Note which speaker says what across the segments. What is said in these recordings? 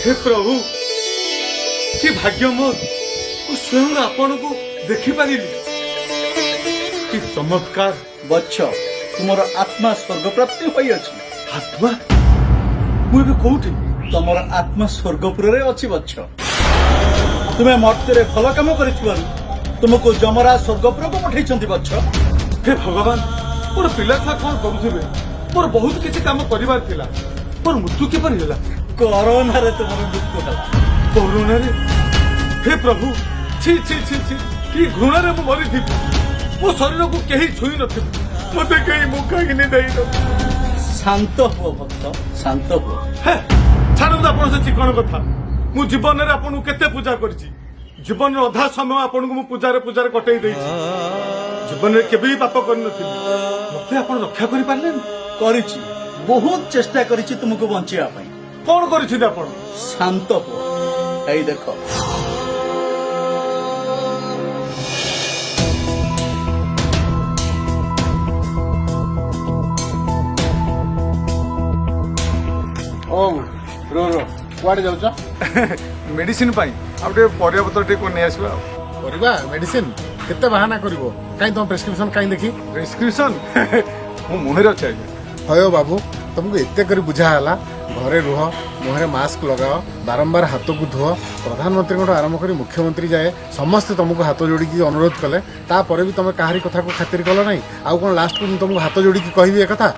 Speaker 1: हे प्रभु कि भाग्य मोर स्वयं आपण को देखी पारिली कि चमत्कार।
Speaker 2: बच्छ तुमर आत्मा स्वर्ग प्राप्ति होई अछि।
Speaker 1: आत्मा मुझे कौटी
Speaker 2: तुमर आत्मा स्वर्गपुर रे अछि बच्छ। तुमे मर्त्य भल काम करिथिबारु तुमको जमराज स्वर्गपुर को पठैछंती बच्छ।
Speaker 1: हे भगवान मोर पिला छुआ कौन करुथिबे मोर बहुत किसी काम करिवार थिला मोर मृत्यु किपर होला
Speaker 2: कोरोना रे तुमर मृत्यु होला।
Speaker 1: कोरोना रे हे प्रभु छी छी छी छी कि घृणा रे मु मरि थी मो शरीर को केही छुई नथि मते केही मुखा कि नै देई न।
Speaker 2: शांत हो भक्त शांत हो।
Speaker 1: हे छाड़ आपण से चिकन कथा मु जीवन रे आपण केते पूजा करछि जीवन रे अधा समय आपण को मु पूजा रे कटई देछि जीवन रे केबे पाप कर नथि मते आपण रक्षा करि पारले
Speaker 2: करिछि बहुत चेष्टा करिछि तुमको बंचिया पई।
Speaker 1: कौन करिछि आपण
Speaker 2: शांत हो। एई देखो
Speaker 3: ओ रो रो कुआडे जाउछ
Speaker 1: मेडिसिन पाई आउटे परिया पत्र टे को नै आसबा
Speaker 3: परिबा मेडिसिन केते बहाना करिवो काई तुम प्रेस्क्रिप्शन काई देखी
Speaker 1: प्रेस्क्रिप्शन मु मुहर अछि
Speaker 3: हयो बाबू तुमको एते करी बुझा हला घरे रुह मुहरे मास्क लगाओ बारंबार हाथ को धुओ प्रधानमंत्री आरंभ करी मुख्यमंत्री जाए समस्त तुमको हाथ जोड़ी अनुरोध कले तापर भी तुम कहारी कथा को खातिर कल नहीं आउ कौन लास्ट को तुमको हाथ जोड़ी कहबी ए कथा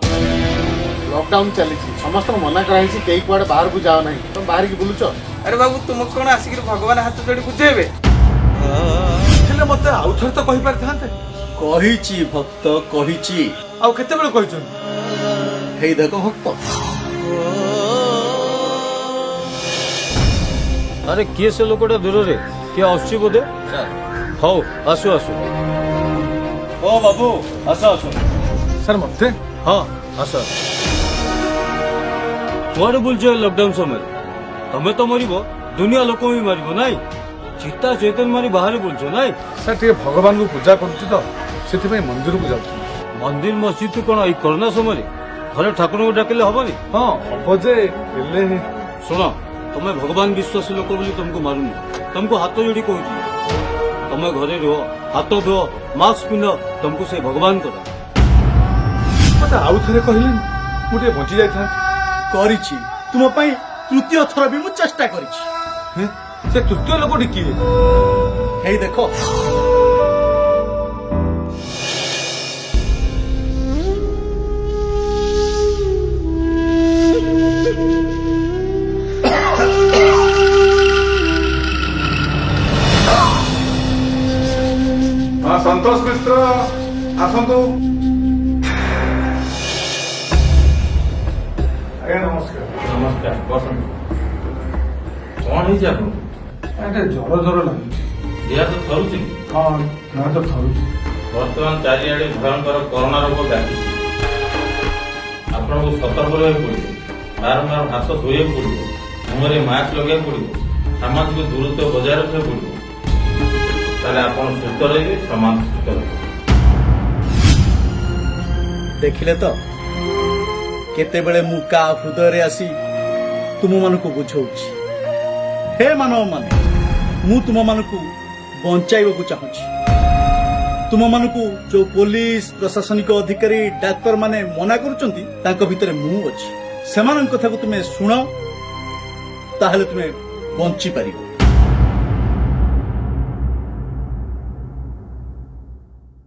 Speaker 3: लॉकडाउन चली समस्त मना कराई कई कुआडे बाहर को जाओ नहीं तुम बाहर की बुलुच।
Speaker 4: अरे बाबू तुम कौन आसिक भगवान हाथ जोड़ी बुझेबे
Speaker 1: हेले मते आउ थर तो कहि पार थांते
Speaker 2: कहिछि भक्त कहिछि
Speaker 1: आउ केते बेले कहिछन
Speaker 2: हेई देखो भक्त।
Speaker 5: अरे किए से लोकटा दूर रे किए आसुची बोधे हौ आसु आसु ओ बाबू आस आस
Speaker 1: सर मते
Speaker 5: हाँ आस कुआडे बुलछ लॉकडाउन समय तमे तो मरिबो दुनिया लोक भी मारिबो नाई चिता चैतन मारी बाहर बुलछ नाई
Speaker 1: सर टे भगवान को पूजा करूची तो सेति में मंदिर को जाउछी
Speaker 5: मंदिर मस्जिद कोन ई कोरोना समय घरे ठाकुर को डाकिले हबनी।
Speaker 1: हां हबो जे हेले
Speaker 5: सुनो तमे भगवान विश्वास लोक बोली तुमको मारुनी तुमको हाथ जोड़ी कहूँ तमे घरे रुह हाथ धो मास्क पिंध तुमको से भगवान कर
Speaker 1: मते आउ थरे कहले मुटे बंची जाय था
Speaker 2: करिछि तुम पई तृतीय थर भी मु चेष्टा करिछि।
Speaker 1: हैं से तृतीय लोक डिकी
Speaker 2: हेई देखो
Speaker 1: हां संतोष मिश्र आसंतु आज्ञा नमस्कार
Speaker 6: नमस्कार बसंत कौन है आप
Speaker 1: अरे जर जर लागुଛି
Speaker 6: देह तो थरुची
Speaker 1: हां ना तो थरुଛି
Speaker 6: बर्तमान चारिआडे भयंकर कोरोना रोग व्यापी आपको सतर्क रहा पड़े बारंबार हाथ धोया पड़ो मुहरे मास्क लगे पड़ो सामाजिक दूरत्व बजाय रखा पड़ो ताले आपण सुस्थ रहिबे समाज सुस्थ रहिबे।
Speaker 2: देखिले तो केते बेले मु का हृदय रे आसी तुम मानकु बुझौछि। हे मानव माने मु तुम मानकु बंचाइबा को चाहूछि। तुम मानकु जो पुलिस प्रशासनिक अधिकारी डाक्टर माने मना करूचंती तांको भितरे मु अछि सेमान कथा को तुमे सुनो ताहले तुमे बंची पारिबो।